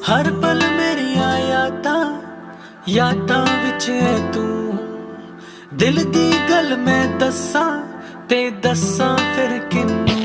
हर पल मेरिया यादां विच है तू। दिल दी गल मैं दस्सां ते दस्सां फिर किन्नू।